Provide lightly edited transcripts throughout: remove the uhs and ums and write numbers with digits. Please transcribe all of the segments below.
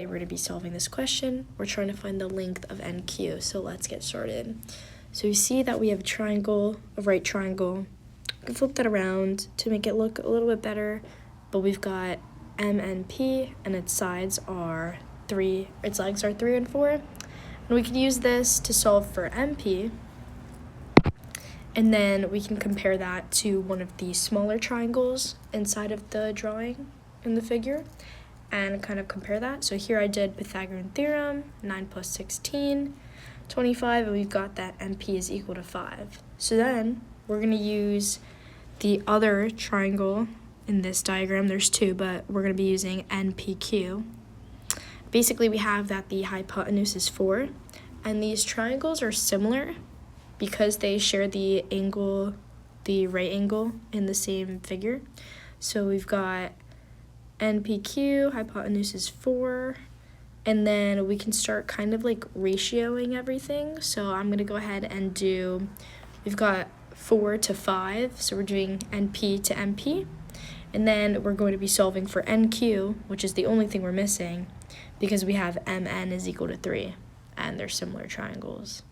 we're going to be solving this question. We're trying to find the length of NQ, so let's get started. So you see that we have a triangle, a right triangle. We can flip that around to make it look a little bit better, but we've got M and P, and its sides are 3, its legs are 3 and 4. And we can use this to solve for MP, and then we can compare that to one of the smaller triangles inside of the drawing in the figure and kind of compare that. So here I did Pythagorean theorem, 9 plus 16, 25, and we've got that MP is equal to 5. So then we're going to use the other triangle in this diagram. There's 2, but we're going to be using NPQ. Basically, we have that the hypotenuse is 4, and these triangles are similar because they share the angle, the right angle in the same figure. So we've got NPQ, hypotenuse is 4, and then we can start kind of like ratioing everything. So I'm going to go ahead and do, we've got 4 to 5, so we're doing NP to MP, and then we're going to be solving for NQ, which is the only thing we're missing, because we have MN is equal to 3, and they're similar triangles.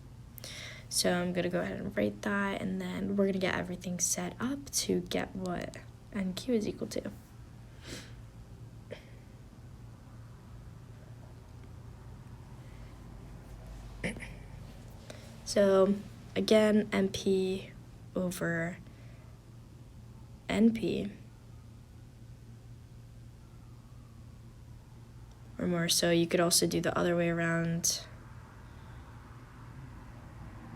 So I'm going to go ahead and write that, and then we're going to get everything set up to get what NQ is equal to. So again, MP over NP, or more so, you could also do the other way around.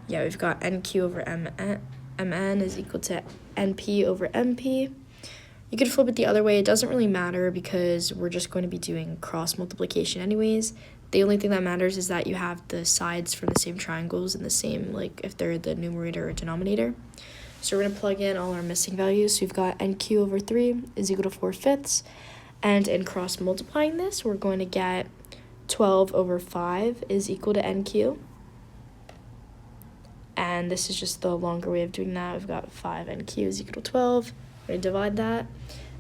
Yeah, we've got NQ over MN is equal to NP over MP. You could flip it the other way. It doesn't really matter because we're just going to be doing cross multiplication anyways. The only thing that matters is that you have the sides from the same triangles in the same, like if they're the numerator or denominator. So we're going to plug in all our missing values. So we've got NQ over 3 is equal to 4/5. And in cross multiplying this, we're going to get 12 over 5 is equal to NQ. And this is just the longer way of doing that. We've got 5 NQ is equal to 12. We're going to divide that,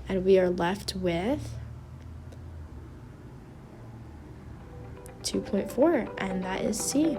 and we are left with 2.4, and that is C.